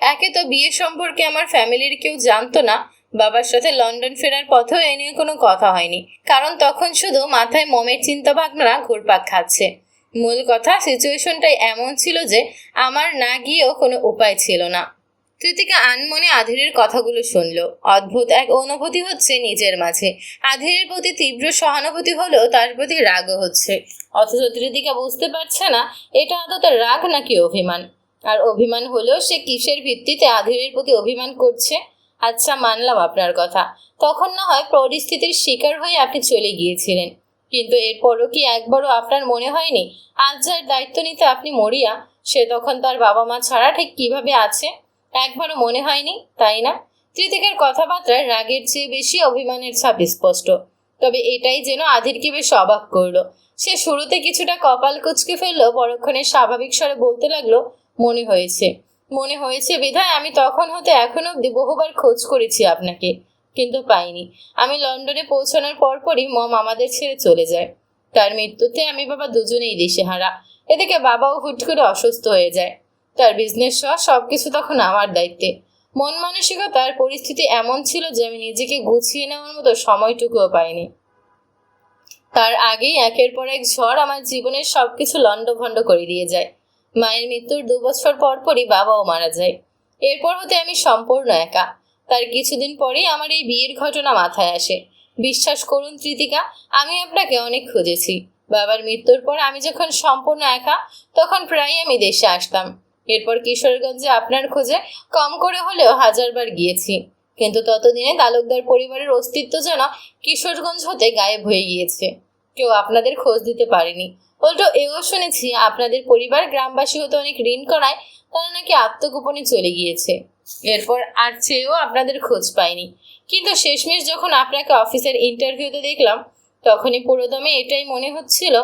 একে তো বিয়ে সম্পর্কে আমার ফ্যামিলির কেউ জানতো না, বাবার সাথে লন্ডন ফেরার পথেও এ নিয়ে কোনো কথা হয়নি, কারণ তখন শুধু মাথায় মমের চিন্তা ভাবনা ঘুরপাক খাচ্ছে। মূল কথা, সিচুয়েশনটাই এমন ছিল যে আমার না গিয়েও কোনো উপায় ছিল না। কৃতিকা আনমনে আধিরের কথাগুলো শুনল। অদ্ভুত এক অনুভূতি হচ্ছে নিজের মাঝে। আধিরের প্রতি তীব্র সহানুভূতি হলেও তার প্রতি রাগও হচ্ছে। অথচ কৃতিকা বুঝতে পারছে না এটা আদৌ তার রাগ নাকি অভিমান। আর অভিমান হলেও সে কিসের ভিত্তিতে আধিরের প্রতি অভিমান করছে? আচ্ছা, মানলাম আপনার কথা, তখন না হয় পরিস্থিতির শিকার হয়ে আপনি চলে গিয়েছিলেন, কিন্তু এরপরও কি একবারও আপনার মনে হয়নি আজ যার দায়িত্ব নিতে আপনি মরিয়া, সে তখন তার বাবা মা ছাড়া ঠিক কিভাবে আছে? একবারও মনে হয়নি, তাই না? কৃতিকার কথাবার্তায় রাগের চেয়ে বেশি অভিমানের ছাপ স্পষ্ট। তবে এটাই যেন আধিরকে বেশ অবাক করলো। সে শুরুতে কিছুটা কপাল কুঁচকে ফেললো, পরক্ষণে স্বাভাবিক স্বরে বলতে লাগলো, মনে হয়েছে বিধায় আমি তখন হতে এখন অব্দি বহুবার খোঁজ করেছি আপনাকে, কিন্তু পাইনি। আমি লন্ডনে পৌঁছানোর পরপরই মম আমাদের ছেড়ে চলে যায়। তার মৃত্যুতে আমি বাবা দুজনেই দিশেহারা। এদিকে বাবাও হুট করে অসুস্থ হয়ে যায়। তার বিজনেস সহ সবকিছু তখন আমার দায়িত্বে। মন মানসিকতার পরিস্থিতি এমন ছিল যে আমি নিজেকে গুছিয়ে নেওয়ার মতো সময়টুকুও পাইনি। তার আগেই একের পর এক ঝড় আমার জীবনের সবকিছু লণ্ডভণ্ড করে দিয়ে যায়। মায়ের মৃত্যুর 2 বছর পরপরই বাবাও মারা যায়। এরপর হতে আমি সম্পূর্ণ একা। তার কিছুদিন পরেই আমার এই বিয়ের ঘটনা মাথায় আসে। বিশ্বাস করুন কৃতিকা, আমি আপনাকে অনেক খুঁজেছি। বাবার মৃত্যুর পর আমি যখন সম্পূর্ণ একা, তখন প্রায় আমি দেশে আসতাম। এরপর কিশোরগঞ্জে আপনার খোঁজে কম করে হলেও 1000 বার গিয়েছি। কিন্তু ততদিনে তালুকদার পরিবারের অস্তিত্ব যেন কিশোরগঞ্জ হতে গায়েব হয়ে গিয়েছে। কেউ আপনাদের খোঁজ দিতে পারেনি। উল্টো এও শুনেছি আপনাদের পরিবার গ্রামবাসী হতে অনেক ঋণ করায় তারা নাকি আত্মগোপনে চলে গিয়েছে। এরপর আর চেয়েও আপনাদের খোঁজ পাইনি। কিন্তু শেষমেশ যখন আপনাকে অফিসের ইন্টারভিউতে দেখলাম তখনই পুরোদমে এটাই মনে হচ্ছিল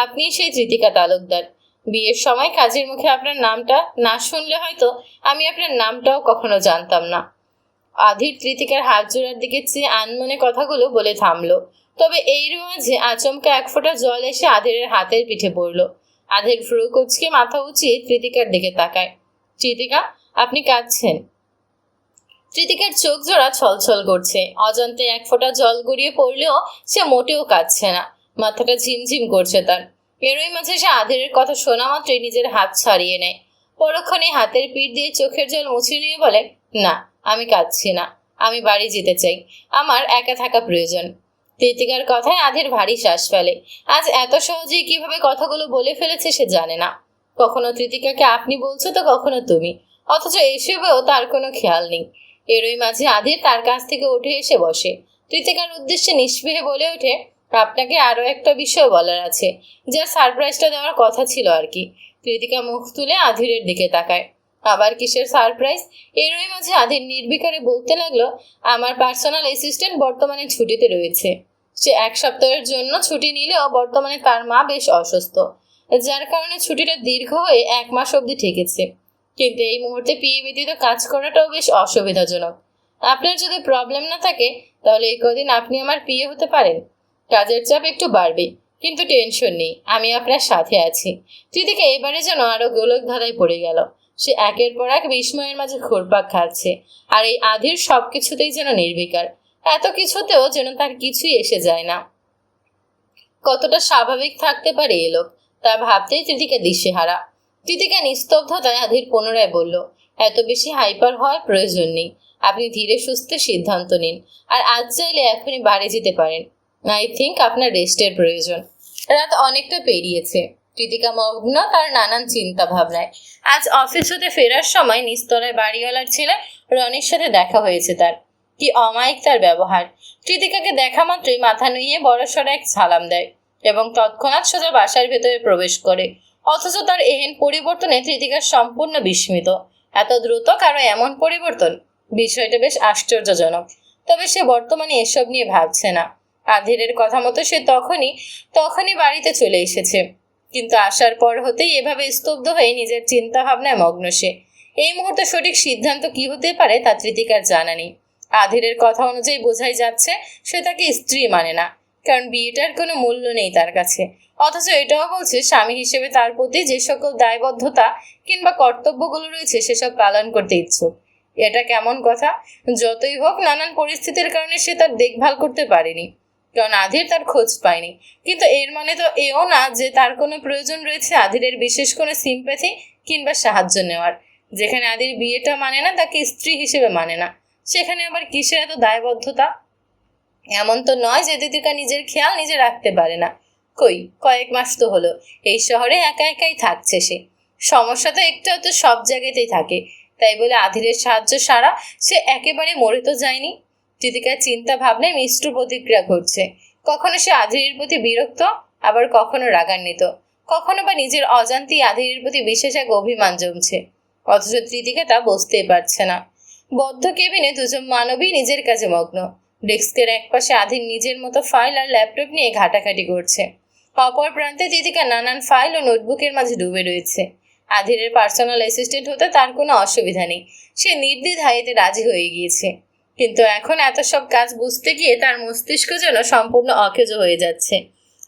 আপনি সেই তৃতিকা তালুকদার। বিয়ের সময় কাজের মুখে আপনার নামটা না শুনলে হয়তো আমি আপনার নামটাও কখনো জানতাম না। আধির তৃতিকার হাত জোড়ার দিকে চেয়ে আনমনে কথাগুলো বলে থামলো। তবে এই মাঝে আচমকা এক ফোঁটা জল এসে আধিরের হাতের পিঠে পড়ল। আধির ভ্রু কুঁচকে মাথা উঁচিয়ে তৃতিকার দিকে তাকায়। তৃতিকা, আপনি কাঁদছেন? তৃতিকার চোখ জোড়া ছলছল করছে। অজান্তে এক ফোঁটা জল গড়িয়ে পড়লেও সে মোটেও কাঁদছে না। মাথাটা ঝিমঝিম করছে তার। এরই মাঝে সে আধিরের কথা শোনা মাত্রই নিজের হাত ছাড়িয়ে নেয়। পরক্ষণে হাতের পিঠ দিয়ে চোখের জল মুছে নিয়ে বলে, না, আমি কাঁদছি না। আমি বাড়ি যেতে চাই। আমার একা থাকা প্রয়োজন। তৃতিকার কথায় আধির ভারী শ্বাস ফেলে। আজ এত সহজেই কিভাবে কথাগুলো বলে ফেলেছে সে জানে না। কখনো তৃতিকাকে আপনি বলছো তো কখনো তুমি, অথচ এসবেও তার কোনো খেয়াল নেই। এরই মাঝে আধির তার কাছ থেকে উঠে এসে বসে। তৃতিকার উদ্দেশ্যে নিষ্পিহে বলে ওঠে, আপনাকে আরো একটা বিষয় বলার আছে, যার সারপ্রাইজটা দেওয়ার কথা ছিল আর কি। তৃতিকা মুখ তুলে আধিরের দিকে তাকায়। আবার কিসের সারপ্রাইজ? এরই মাঝে আধির নির্বিকারে বলতে লাগলো, আমার পার্সোনাল অ্যাসিস্ট্যান্ট বর্তমানে ছুটিতে রয়েছে। সে 1 সপ্তাহের জন্য ছুটি নিলেও বর্তমানে তার মা বেশ অসুস্থ, যার কারণে ছুটিটা দীর্ঘ হয়ে 1 মাস অবধি ঠেকেছে। কিন্তু এই মুহূর্তে পিএ ব্যতীত কাজ করাটাও বেশ অসুবিধাজনক। আপনার যদি প্রবলেম না থাকে তাহলে এই কদিন আপনি আমার পিএ হতে পারেন। কাজের চাপ একটু বাড়বে, কিন্তু টেনশন নেই, আমি আপনার সাথে আছি। তৃতিকা এবারে যেন আরো গোলক ধাঁধায় পড়ে গেল। সে একের পর এক বিস্ময়ের মাঝে ঘুরপাক খাচ্ছে। আর এই আধির সবকিছুতেই যেন নির্বিকার। এত কিছুতেও যেন তার কিছুই এসে যায় না। কতটা স্বাভাবিক থাকতে পারে এ লোক, তা ভাবতেই তৃতিকা দিশেহারা। তৃতিকা নিস্তব্ধতায় আধির পুনরায় বলল, এত বেশি হাইপার হওয়ার প্রয়োজন নেই। আপনি ধীরে সুস্থে সিদ্ধান্ত নিন। আর আজ চাইলে এখনই বাড়ি যেতে পারেন। আই থিঙ্ক আপনার রেস্টের প্রয়োজন। রাত অনেকটা পেরিয়েছে। তৃতিকা মগ্ন তার নানান চিন্তা ভাবনায়। আজ অফিস হতে ফেরার সময় নিচতলায় বাড়িওয়ালার ছেলে রনির সাথে দেখা হয়েছে তার। কি অমায়িক তার ব্যবহার! তৃতিকাকে দেখা মাত্রই মাথা নুইয়ে বড়সড় এক সালাম দেয় এবং তৎক্ষণাৎ সোজা বাসার ভেতরে প্রবেশ করে। অথচ তার এহেন পরিবর্তনে তৃতিকা সম্পূর্ণ বিস্মিত। এত দ্রুত কারো এমন পরিবর্তন? বিষয়টা বেশ আশ্চর্যজনক। তবে সে বর্তমানে এসব নিয়ে ভাবছে না। আধিরের কথা মতো সে তখনই বাড়িতে চলে এসেছে। কিন্তু আসার পর হতেই এভাবে স্তব্ধ হয়ে নিজের চিন্তা ভাবনায় মগ্ন সে। এই মুহূর্তে সঠিক সিদ্ধান্ত কি হতে পারে তা তৃতিকার জানা নেই। আধিরের কথা অনুযায়ী বোঝাই যাচ্ছে সে তাকে স্ত্রী মানে না, কারণ বিয়েটার কোনো মূল্য নেই তার কাছে। অথচ এটাও বলছে স্বামী হিসেবে তার প্রতি যে সকল দায়বদ্ধতা কিংবা কর্তব্যগুলো রয়েছে সেসব পালন করতে ইচ্ছুক। এটা কেমন কথা? যতই হোক নানান পরিস্থিতির কারণে সে তার দেখভাল করতে পারেনি, কারণ আধির তার খোঁজ পায়নি। কিন্তু এর মানে তো এও না যে তার কোনো প্রয়োজন রয়েছে আধিরের বিশেষ কোনো সিম্প্যাথি কিংবা সাহায্য নেওয়ার। যেখানে আধির বিয়েটা মানে না, তাকে স্ত্রী হিসেবে মানে না, সেখানে আবার কিসের এত দায়বদ্ধতা? এমন তো নয় যে তৃতিকা নিজের খেয়াল নিজে রাখতে পারে না। কয়েক মাস তো হলো এই শহরে একা একাই থাকছে সে। সমস্যা তো একটু তো সব জায়গাতেই থাকে, তাই বলে আধিরের সাহায্য সারা সে একেবারে মরে তো যায়নি। তৃতিকার চিন্তা ভাবনায় মিশ্র প্রতিক্রিয়া ঘটছে। কখনো সে আধিরের প্রতি বিরক্ত, আবার কখনো রাগান্বিত, কখনো বা নিজের অজান্তেই আধিরের প্রতি বিশেষ এক অভিমান জমছে। অথচ তৃতিকা তা বুঝতেই পারছে না। বদ্ধ কেবিনে দুজন মানবী নিজের কাজে মগ্ন। ডেস্কের একপাশে আধির নিজের মতো ফাইল আর ল্যাপটপ নিয়ে ঘাটাঘাটি করছে। অপর প্রান্তে তৃতিকা নানান ফাইল ও নোটবুকের মাঝে ডুবে রয়েছে। আধিরের পার্সোনাল অ্যাসিস্ট্যান্ট হতে তার কোনো অসুবিধা নেই, সে নির্দ্বিধায় এতে রাজি হয়ে গিয়েছে। কিন্তু এখন এত সব কাজ বুঝতে গিয়ে তার মস্তিষ্ক যেন সম্পূর্ণ অকেজ হয়ে যাচ্ছে।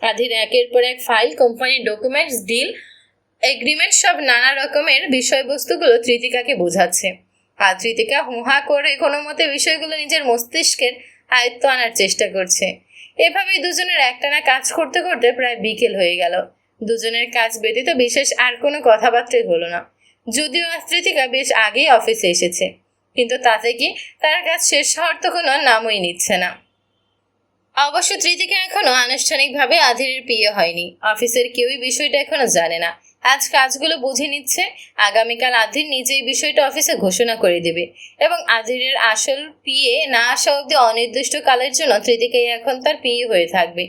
আধির একের পর এক ফাইল, কোম্পানির ডকুমেন্টস, ডিল, এগ্রিমেন্ট সব নানা রকমের বিষয়বস্তুগুলো তৃতিকাকে বোঝাচ্ছে। আর তৃতিকা হুহা করে কোনো মতে বিষয়গুলো নিজের মস্তিষ্কের আয়ত্ত আনার চেষ্টা করছে। এভাবেই দুজনের একটানা কাজ করতে করতে প্রায় বিকেল হয়ে গেল। দুজনের কাজ ব্যতীত বিশেষ আর কোনো কথাবার্তাই হলো না। যদিও আজ তৃতিকা বেশ আগেই অফিসে এসেছে, কিন্তু তাতে কি তার কাজ শেষ হওয়ার তো কোনো নামই নিচ্ছে না। অবশ্য তৃতিকা এখনো আনুষ্ঠানিকভাবে আধিরের বিয়ে হয়নি। অফিসের কেউই বিষয়টা এখনো জানে না। আজ কাজগুলো বুঝে নিচ্ছে। আগামীকাল আধির নিজেই বিষয়টা অফিসে ঘোষণা করে দেবে এবং আধিরের আসল পিএ না আসা অবধি অনির্দিষ্টকালের জন্য কৃতিকাই এখন তার পিএ হয়ে থাকবে।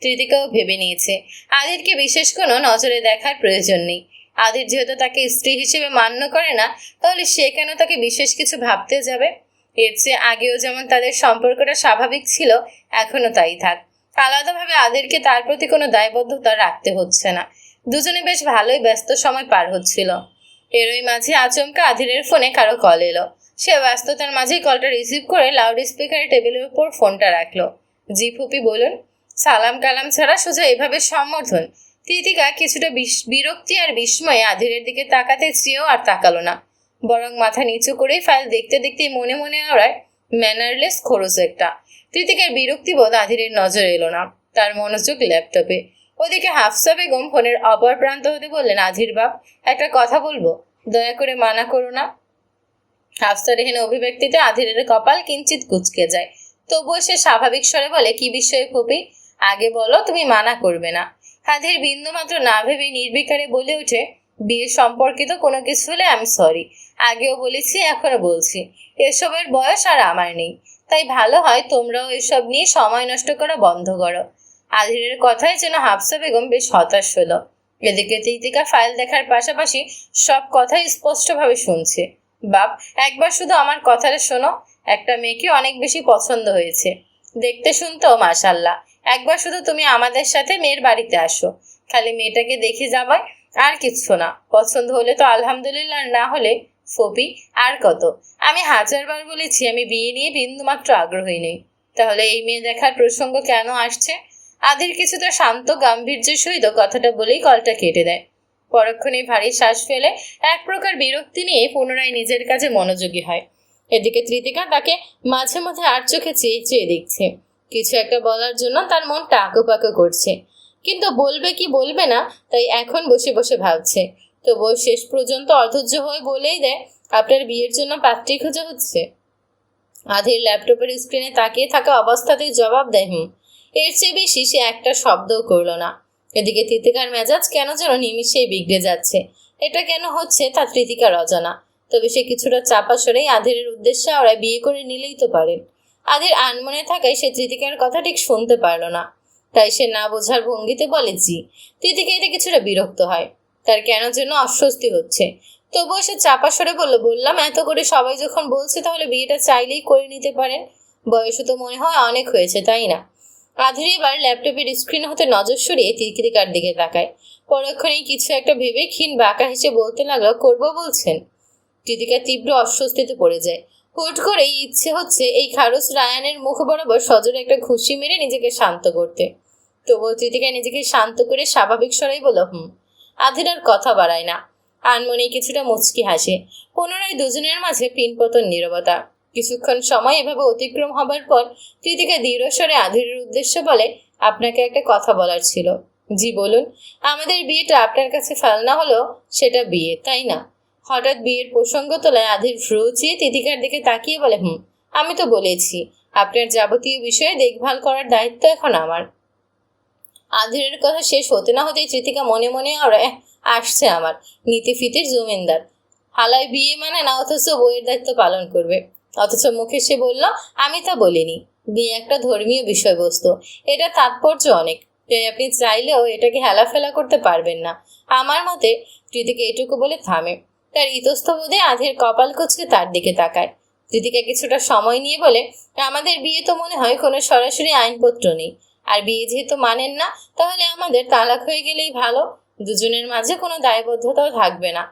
কৃতিকাও ভেবে নিয়েছে আধিরকে বিশেষ কোনো নজরে দেখার প্রয়োজন নেই। আধির যেহেতু তাকে স্ত্রী হিসেবে মান্য করে না, তাহলে সে কেন তাকে বিশেষ কিছু ভাবতে যাবে? এর চেয়ে আগেও যেমন তাদের সম্পর্কটা স্বাভাবিক ছিল, এখনো তাই থাক। আলাদাভাবে আধিরকে তার প্রতি কোনো দায়বদ্ধতা রাখতে হচ্ছে না। দুজনে বেশ ভালোই ব্যস্ত সময় পার হচ্ছিল। এরই মাঝে আচমকা আধিরের ফোনে কারো কল এলো। সে ব্যস্ততার মাঝেই কলটা রিসিভ করে লাউড স্পিকারে টেবিলের উপর ফোনটা রাখলো। জি ফুপি, বলুন। সালাম কালাম ছাড়া সোজা এভাবে সম্বোধন। কৃতিকা কিছুটা বিরক্তি আর বিস্ময়ে আধিরের দিকে তাকাতে চেয়েও আর তাকালো না, বরং মাথা নিচু করেই ফাইল দেখতে দেখতেই মনে মনে আওড়ায় ম্যানারলেস খরচ একটা। কৃতিকার বিরক্তিবোধ আধিরের নজর এলো না, তার মনোযোগ ল্যাপটপে। ওদিকে হাফসা বেগম ফোনের অপর প্রান্ত হতে বললেন, আধির বাপ, একটা কথা বলবো, দয়া করে মানা করো না। হাফসার এহেন অভিব্যক্তিতে আধিরের কপাল কিঞ্চিত কুঁচকে যায়। তবুও সে স্বাভাবিক স্বরে বলে, কি বিষয়ে ফুপি? আগে বলো, তুমি মানা করবে না। আধির বিন্দুমাত্র না ভেবে নির্বিকারে বলে ওঠে, বিয়ে সম্পর্কিত কোনো কিছু হলে আমি সরি। আগেও বলেছি, এখনো বলছি, এসবের বয়স আর আমার নেই। তাই ভালো হয় তোমরাও এসব নিয়ে সময় নষ্ট করা বন্ধ করো। আধিরের কথায় যেন হাফসা বেগম বেশ হতাশ হলো। এদিকে তিতিকা ফাইল দেখার পাশাপাশি সব কথাই স্পষ্টভাবে শুনছে। বাপ, একবার শুধু আমার কথাটা শোনো। একটা মেয়েকে অনেক বেশি পছন্দ হয়েছে, দেখতে শুনতেও মাশাল্লাহ। একবার শুধু তুমি আমাদের সাথে মেয়ের বাড়িতে আসো, খালি মেয়েটাকে দেখে যাবে, আর কিচ্ছু না। পছন্দ হলে তো আলহামদুলিল্লাহ, না হলে ফপি আর কত। আমি হাজারবার বলেছি আমি বিয়ে নিয়ে বিন্দুমাত্র আগ্রহী নেই। তাহলে এই মেয়ে দেখার প্রসঙ্গ কেন আসছে? আধির কিছুটা শান্ত গাম্ভীর্যের সহিত কথাটা বলেই কলটা কেটে দেয়। পরক্ষণেই ভারী শ্বাস ফেলে এক প্রকার বিরক্তি নিয়ে পুনরায় নিজের কাজে মনোযোগী হয়। এদিকে তৃতিকা তাকে মাঝে মাঝে আর চোখে চেয়ে চেয়ে দেখছে। কিছু একটা বলার জন্য তার মনটা আঁকোপাকো করছে, কিন্তু বলবে কি বলবে না তাই এখন বসে বসে ভাবছে। তবুও শেষ পর্যন্ত অধৈর্য হয়ে বলেই দেয়, আপনার বিয়ের জন্য পাত্রী খোঁজা হচ্ছে। আধির ল্যাপটপের স্ক্রিনে তাকিয়ে থাকা অবস্থাতেই জবাব দেয়, এর চেয়ে বেশি সে একটা শব্দও করল না। এদিকে তৃতিকার মেজাজ কেন যেন নিমিষেই বিগড়ে যাচ্ছে। এটা কেন হচ্ছে তা তৃতিকার অজানা। তবে সে কিছুটা চাপা সরেই আধিরের উদ্দেশ্যে ওরা বিয়ে করে নিলেই তো পারেন। আধির আনমনে থাকায় সে তৃতিকার কথা ঠিক শুনতে পারল না, তাই সে না বোঝার ভঙ্গিতে বলে জি। তৃতিকা এতে কিছুটা বিরক্ত হয়, তার কেন যেন অস্বস্তি হচ্ছে। তবুও সে চাপা সরে বললাম এত করে সবাই যখন বলছে তাহলে বিয়েটা চাইলেই করে নিতে পারেন। বয়সও তো মনে হয় অনেক হয়েছে, তাই না? আধির এবার ল্যাপটপের স্ক্রিন হতে নজর সরিয়ে তৃতিকার দিকে তাকায়। পরক্ষণেই কিছু একটা ভেবে ক্ষীণ বাঁকা হেসে বলতে লাগলো, করবো বলছেন? তৃতিকা তীব্র অস্বস্তিতে পড়ে যায়। হুট করেই ইচ্ছে হচ্ছে এই খারস রায়ানের মুখ বরাবর সজোরে একটা ঘুষি মেরে নিজেকে শান্ত করতে। তবুও তৃতিকা নিজেকে শান্ত করে স্বাভাবিক স্বরেই বলল, আধির আর কথা বাড়ায় না। আনমনে কিছুটা মুচকি হাসে। পুনরায় দুজনের মাঝে পিনপতন নীরবতা। কিছুক্ষণ সময় এভাবে অতিক্রম হবার পর কৃতিকা দৃঢ়স্বরে আধিরের উদ্দেশ্যে বলে, আপনাকে একটা কথা বলার ছিল। জি বলুন। আমাদের বিয়েটা আপনার কাছে ফেলনা হলো সেটা বিয়ে, তাই না? হঠাৎ বিয়ের প্রসঙ্গ তোলায় আধির ভ্রু চেয়ে তিতিকার দিকে তাকিয়ে বলে, আমি তো বলেছি আপনার যাবতীয় বিষয়ে দেখভাল করার দায়িত্ব এখন আমার। আধিরের কথা শেষ হতে না হতেই তৃতিকা মনে মনে আসছে আমার নীতিফিতির জমিনদার। হালায় বিয়ে মানে না, অথচ বইয়ের দায়িত্ব পালন করবে। অথচ মুখে সে বলল, আমি তা বলিনি। বিয়ে একটা ধর্মীয় বিষয়বস্তু, এটা তাৎপর্য অনেক। তাই আপনি চাইলেও এটাকে হেলাফেলা করতে পারবেন না আমার মতে। কৃতিকা এটুকু বলে থামে। তার ইতস্তবোধে আধির কপাল কুঁচকে তার দিকে তাকায়। কৃতিকা কিছুটা সময় নিয়ে বলে, আমাদের বিয়ে তো মনে হয় কোনো সরাসরি আইনপত্র নেই। আর বিয়ে যেহেতু মানেন না, তাহলে আমাদের তালাক হয়ে গেলেই ভালো। দুজনের মাঝে কোনো দায়বদ্ধতাও থাকবে না।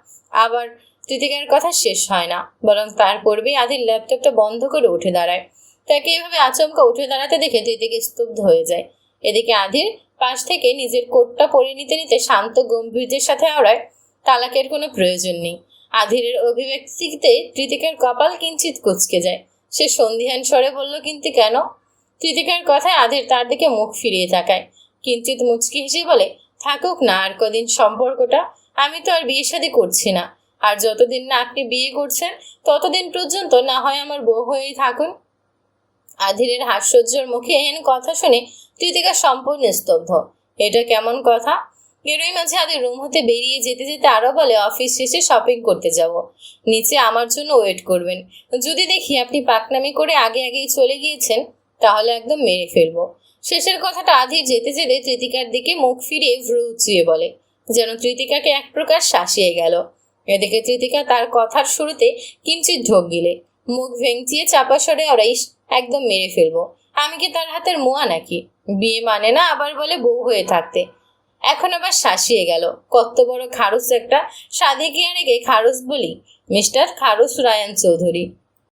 আবার কৃতিকার কথা শেষ হয় না, বরং তার পূর্বেই আধির ল্যাপটপটা বন্ধ করে উঠে দাঁড়ায়। তাকে এভাবে আচমকা উঠে দাঁড়াতে দেখে তৃতিকা স্তব্ধ হয়ে যায়। এদিকে আধির পাশ থেকে নিজের কোটটা পরে নিতে নিতে শান্ত গম্ভীর্যের সাথে আওড়ায়, তালাকের কোনো প্রয়োজন নেই। আধিরের অভিব্যক্তিতে কৃতিকার কপাল কিঞ্চিত কুঁচকে যায়। সে সন্ধিহান স্বরে বলল, কিন্তু কেন? কৃতিকার কথায় আধির তার দিকে মুখ ফিরিয়ে তাকায়। কিঞ্চিত মুচকি হেসে বলে, থাকুক না আর কদিন সম্পর্কটা। আমি তো আর বিয়ে শাদী করছি না। আর যতদিন না আপনি বিয়ে করছেন ততদিন পর্যন্ত না হয় আমার বউ হয়েই থাকুন। আধিরের হাস্যোজ্জ্বল মুখে এহেন কথা শুনে কৃতিকা সম্পূর্ণ স্তব্ধ। এটা কেমন কথা? এরই মাঝে আদি রুম হতে বেরিয়ে যেতে যেতে আরো বলে, অফিস শেষে শপিং করতে যাব, নিচে আমার জন্য ওয়েট করবেন। যদি দেখি আপনি পাকনামি করে আগে আগেই চলে গিয়েছেন, তাহলে একদম মেরে ফেলবো। শেষের কথাটা আধির যেতে যেতে তৃতিকার দিকে মুখ ফিরিয়ে ভ্রু উঁচিয়ে বলে, যেন তৃতিকাকে এক প্রকার শাসিয়ে গেল। এদিকে তৃতিকা তার কথার শুরুতে কিঞ্চিত ঢোক গিলে মুখ ভেঙচিয়ে চাপা স্বরে অরাইস, একদম মেরে ফেলবো। আমি কি তার হাতের মোয়া নাকি? বিয়ে মানে না আবার বলে বউ হয়ে থাকতে। এখন আবার শাসিয়ে গেল। কত বড় খারুস একটা। সাধে কি আর একে খারুস বলি? মিস্টার খারুস রায়ান চৌধুরী।